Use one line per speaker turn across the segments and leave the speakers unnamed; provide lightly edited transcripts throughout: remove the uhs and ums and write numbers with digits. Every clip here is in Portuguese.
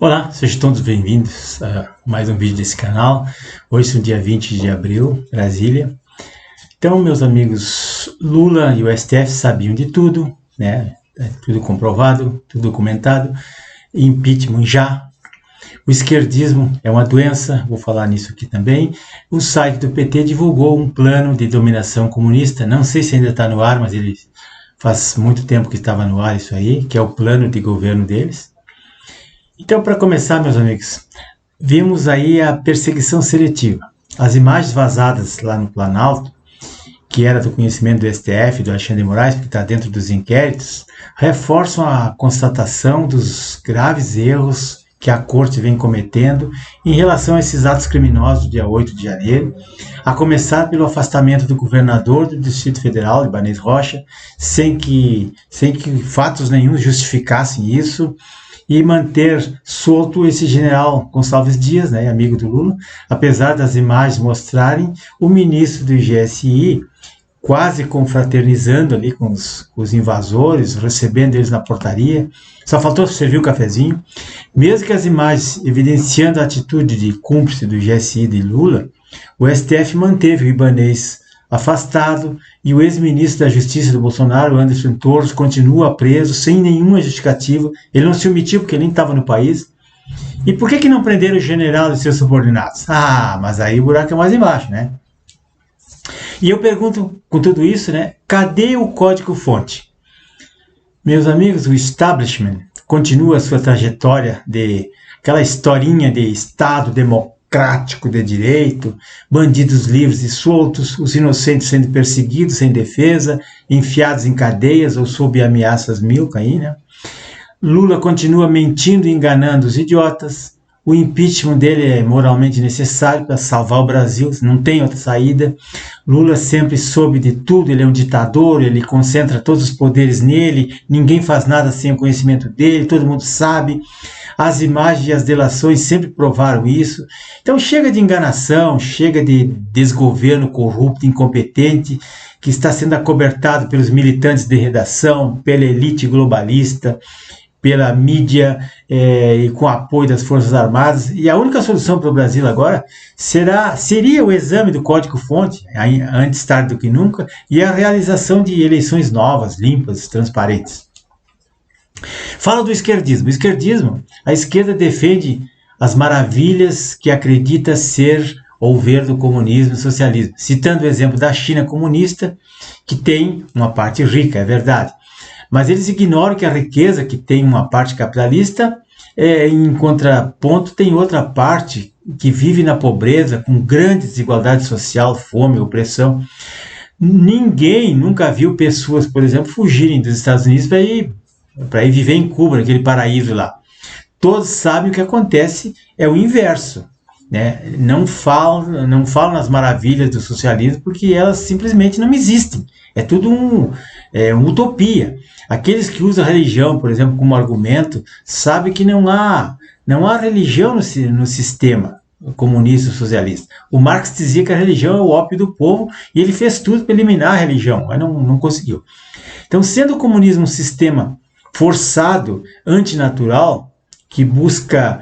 Olá, sejam todos bem-vindos a mais um vídeo desse canal. Hoje é o dia 20 de abril, Brasília. Então, meus amigos, Lula e o STF sabiam de tudo, né? Tudo comprovado, tudo documentado. Impeachment já. O esquerdismo é uma doença, vou falar nisso aqui também. O site do PT divulgou um plano de dominação comunista, não sei se ainda está no ar, mas ele faz muito tempo que estava no ar isso aí, que é o plano de governo deles. Então, para começar, meus amigos, vimos aí a perseguição seletiva. As imagens vazadas lá no Planalto, que era do conhecimento do STF, do Alexandre de Moraes, que está dentro dos inquéritos, reforçam a constatação dos graves erros que a Corte vem cometendo em relação a esses atos criminosos do dia 8 de janeiro, a começar pelo afastamento do governador do Distrito Federal, Ibanez Rocha, sem que fatos nenhum justificassem isso, e manter solto esse general Gonçalves Dias, né, amigo do Lula, apesar das imagens mostrarem o ministro do GSI quase confraternizando ali com os invasores, recebendo eles na portaria, só faltou servir o cafezinho. Mesmo que as imagens evidenciando a atitude de cúmplice do GSI de Lula, o STF manteve o Ibanez afastado e o ex-ministro da Justiça do Bolsonaro, Anderson Torres, continua preso sem nenhuma justificativa. Ele não se omitiu porque ele nem estava no país. E por que não prenderam o general e seus subordinados? Ah, mas aí o buraco é mais embaixo, né? E eu pergunto, com tudo isso, né? Cadê o código-fonte? Meus amigos, o establishment continua a sua trajetória de aquela historinha de Estado democrático de direito, bandidos livres e soltos, os inocentes sendo perseguidos sem defesa, enfiados em cadeias ou sob ameaças mil, aí, né? Lula continua mentindo e enganando os idiotas. O impeachment dele é moralmente necessário para salvar o Brasil, não tem outra saída. Lula sempre soube de tudo, ele é um ditador, ele concentra todos os poderes nele, ninguém faz nada sem o conhecimento dele, todo mundo sabe. As imagens e as delações sempre provaram isso. Então chega de enganação, chega de desgoverno corrupto, incompetente, que está sendo acobertado pelos militantes de redação, pela elite globalista, pela mídia e com apoio das Forças Armadas. E a única solução para o Brasil agora seria o exame do código-fonte, antes tarde do que nunca, e a realização de eleições novas, limpas, transparentes. Fala do esquerdismo. O esquerdismo, a esquerda defende as maravilhas que acredita ser ou ver do comunismo e socialismo, citando o exemplo da China comunista, que tem uma parte rica, é verdade. Mas eles ignoram que a riqueza que tem uma parte capitalista, em contraponto, tem outra parte que vive na pobreza, com grande desigualdade social, fome, opressão. Ninguém nunca viu pessoas, por exemplo, fugirem dos Estados Unidos para ir viver em Cuba, naquele paraíso lá. Todos sabem o que acontece, é o inverso. Né? Não falam nas maravilhas do socialismo porque elas simplesmente não existem. É tudo uma utopia. Aqueles que usam a religião, por exemplo, como argumento, sabem que não há religião no sistema comunista ou socialista. O Marx dizia que a religião é o ópio do povo e ele fez tudo para eliminar a religião, mas não conseguiu. Então, sendo o comunismo um sistema forçado, antinatural, que busca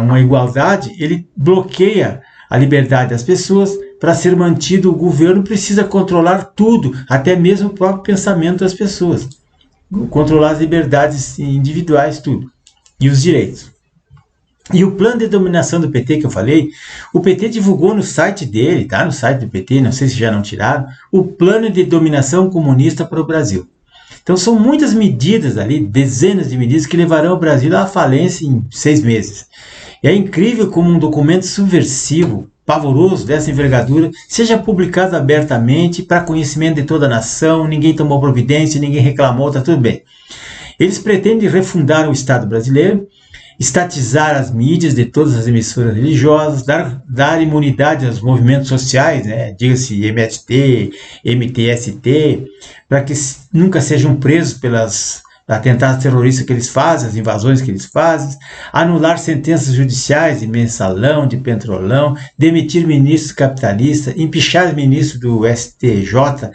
uma igualdade, ele bloqueia a liberdade das pessoas. Para ser mantido, o governo precisa controlar tudo, até mesmo o próprio pensamento das pessoas. Controlar as liberdades individuais, tudo. E os direitos. E o plano de dominação do PT que eu falei, o PT divulgou no site dele, tá? No site do PT, não sei se já não tiraram, o plano de dominação comunista para o Brasil. Então são muitas medidas ali, dezenas de medidas que levarão o Brasil à falência em 6 meses. E é incrível como um documento subversivo, pavoroso dessa envergadura, seja publicado abertamente para conhecimento de toda a nação, ninguém tomou providência, ninguém reclamou, está tudo bem. Eles pretendem refundar o Estado brasileiro, estatizar as mídias de todas as emissoras religiosas, dar imunidade aos movimentos sociais, né? Diga-se MST, MTST, para que nunca sejam presos pelas atentados terroristas que eles fazem, as invasões que eles fazem, anular sentenças judiciais de mensalão, de petrolão, demitir ministros capitalistas, empichar ministros do STJ,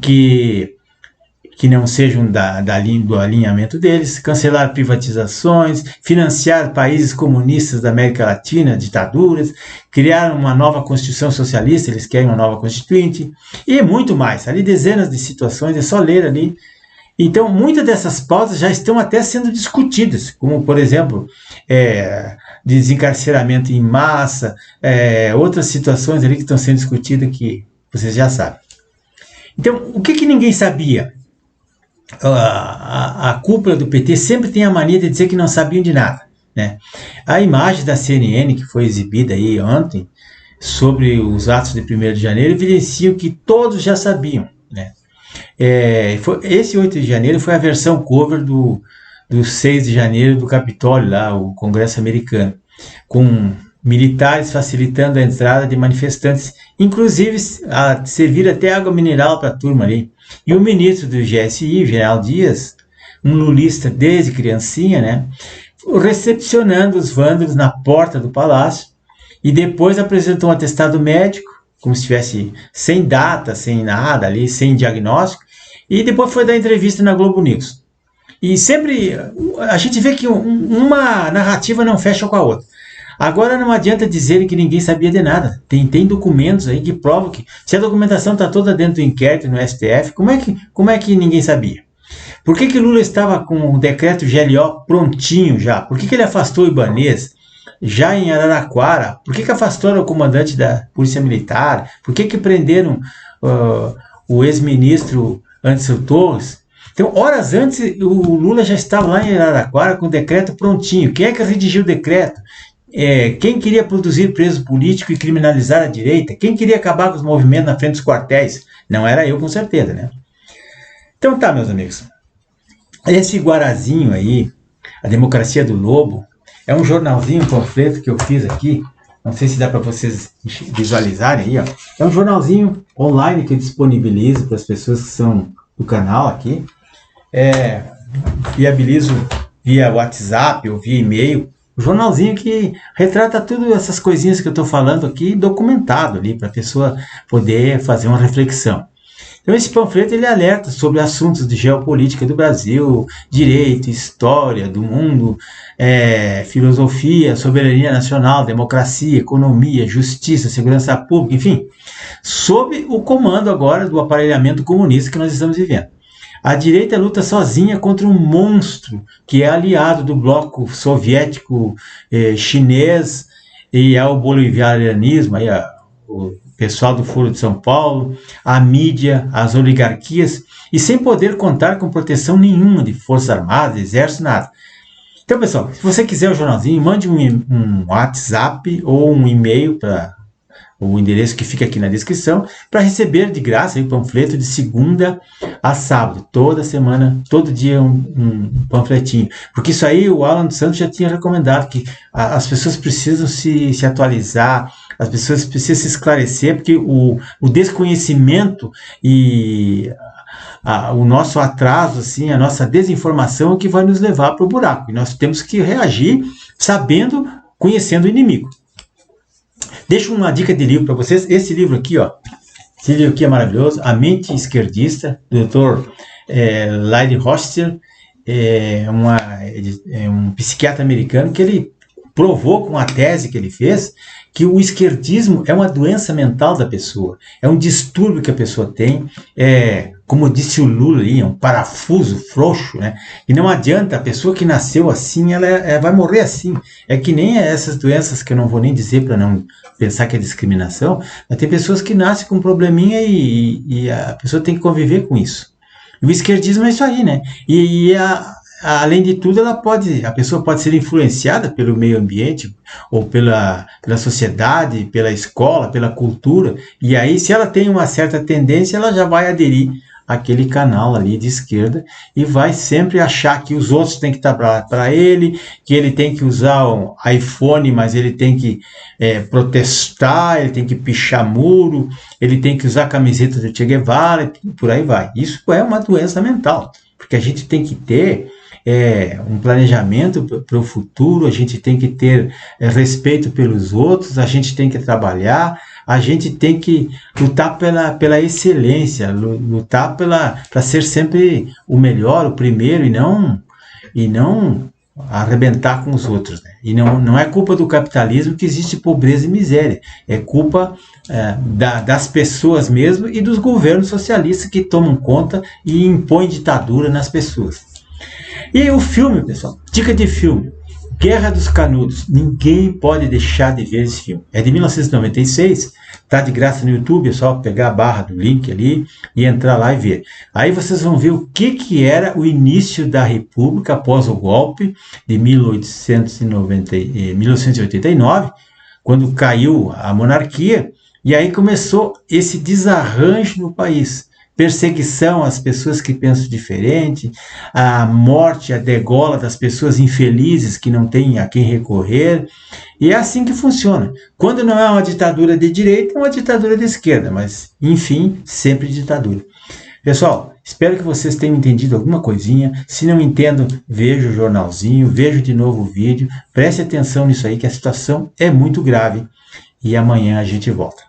que que não sejam do alinhamento deles, cancelar privatizações, financiar países comunistas da América Latina, ditaduras, criar uma nova Constituição socialista, eles querem uma nova Constituinte, e muito mais. Ali dezenas de situações, é só ler ali. Então, muitas dessas pautas já estão até sendo discutidas, como, por exemplo, desencarceramento em massa, outras situações ali que estão sendo discutidas que vocês já sabem. Então, o que ninguém sabia? A cúpula do PT sempre tem a mania de dizer que não sabiam de nada, né? A imagem da CNN que foi exibida aí ontem sobre os atos de 1º de janeiro evidenciam que todos já sabiam, né? Esse 8 de janeiro foi a versão cover do 6 de janeiro do Capitólio, lá, o Congresso americano, com militares facilitando a entrada de manifestantes, inclusive a servir até água mineral para a turma ali. E o ministro do GSI, o General Dias, um lulista desde criancinha, né, recepcionando os vândalos na porta do palácio, e depois apresentou um atestado médico, como se estivesse sem data, sem nada ali, sem diagnóstico, e depois foi dar entrevista na Globo News. E sempre a gente vê que uma narrativa não fecha com a outra. Agora não adianta dizer que ninguém sabia de nada. Tem documentos aí que provam que, se a documentação está toda dentro do inquérito no STF, como é que ninguém sabia? Por que Lula estava com o decreto GLO prontinho já? Por que ele afastou o Ibanez já em Araraquara? Por que afastou o comandante da Polícia Militar? Por que prenderam o ex-ministro Anderson Torres? Então, horas antes, o Lula já estava lá em Araraquara com o decreto prontinho. Quem é que redigiu o decreto? Quem queria produzir preso político e criminalizar a direita? Quem queria acabar com os movimentos na frente dos quartéis? Não era eu, com certeza, né? Então tá, meus amigos. Esse guarazinho aí, A Democracia do Lobo, é um jornalzinho, um panfleto que eu fiz aqui. Não sei se dá para vocês visualizarem aí, ó. É um jornalzinho online que eu disponibilizo para as pessoas que são do canal aqui. Viabilizo via WhatsApp ou via e-mail. Um jornalzinho que retrata tudo essas coisinhas que eu estou falando aqui, documentado ali, para a pessoa poder fazer uma reflexão. Então esse panfleto ele alerta sobre assuntos de geopolítica do Brasil, direito, história do mundo, filosofia, soberania nacional, democracia, economia, justiça, segurança pública, enfim, sob o comando agora do aparelhamento comunista que nós estamos vivendo. A direita luta sozinha contra um monstro que é aliado do bloco soviético, chinês, e é o bolivarianismo, aí, o pessoal do Foro de São Paulo, a mídia, as oligarquias, e sem poder contar com proteção nenhuma de Forças Armadas, Exército, nada. Então, pessoal, se você quiser o jornalzinho, mande um WhatsApp ou um e-mail para o endereço que fica aqui na descrição, para receber de graça o panfleto de segunda a sábado, toda semana, todo dia um panfletinho. Porque isso aí o Alan dos Santos já tinha recomendado, que as pessoas precisam se atualizar, as pessoas precisam se esclarecer, porque o desconhecimento e o nosso atraso, assim, a nossa desinformação é o que vai nos levar para o buraco. E nós temos que reagir sabendo, conhecendo o inimigo. Deixo uma dica de livro para vocês. Esse livro aqui, ó. Esse livro aqui é maravilhoso. A Mente Esquerdista, do Dr. Lyde Rothschild. É um psiquiatra americano que ele provou com a tese que ele fez que o esquerdismo é uma doença mental da pessoa. É um distúrbio que a pessoa tem. Como disse o Lula aí, é um parafuso frouxo, né? E não adianta, a pessoa que nasceu assim, ela vai morrer assim. É que nem essas doenças que eu não vou nem dizer para não pensar que é discriminação, mas tem pessoas que nascem com um probleminha e a pessoa tem que conviver com isso. E o esquerdismo é isso aí, né? Além de tudo, a pessoa pode ser influenciada pelo meio ambiente, ou pela sociedade, pela escola, pela cultura, e aí, se ela tem uma certa tendência, ela já vai aderir àquele canal ali de esquerda, e vai sempre achar que os outros têm que estar para ele, que ele tem que usar um iPhone, mas ele tem que protestar, ele tem que pichar muro, ele tem que usar a camiseta do Che Guevara, e por aí vai. Isso é uma doença mental, porque a gente tem que ter um planejamento para o futuro, a gente tem que ter respeito pelos outros, a gente tem que trabalhar, A gente tem que lutar pela excelência, lutar para ser sempre o melhor, o primeiro, e não arrebentar com os outros, né? E não é culpa do capitalismo que existe pobreza e miséria, é culpa das pessoas mesmo e dos governos socialistas que tomam conta e impõem ditadura nas pessoas. E o filme, pessoal, dica de filme, Guerra dos Canudos, ninguém pode deixar de ver esse filme. É de 1996, tá de graça no YouTube, é só pegar a barra do link ali e entrar lá e ver. Aí vocês vão ver o que era o início da República após o golpe de 1989, quando caiu a monarquia, e aí começou esse desarranjo no país. Perseguição às pessoas que pensam diferente, a morte, a degola das pessoas infelizes que não têm a quem recorrer. E é assim que funciona. Quando não é uma ditadura de direita, é uma ditadura de esquerda, mas, enfim, sempre ditadura. Pessoal, espero que vocês tenham entendido alguma coisinha. Se não entendam, veja o jornalzinho, veja de novo o vídeo, preste atenção nisso aí, que a situação é muito grave. E amanhã a gente volta.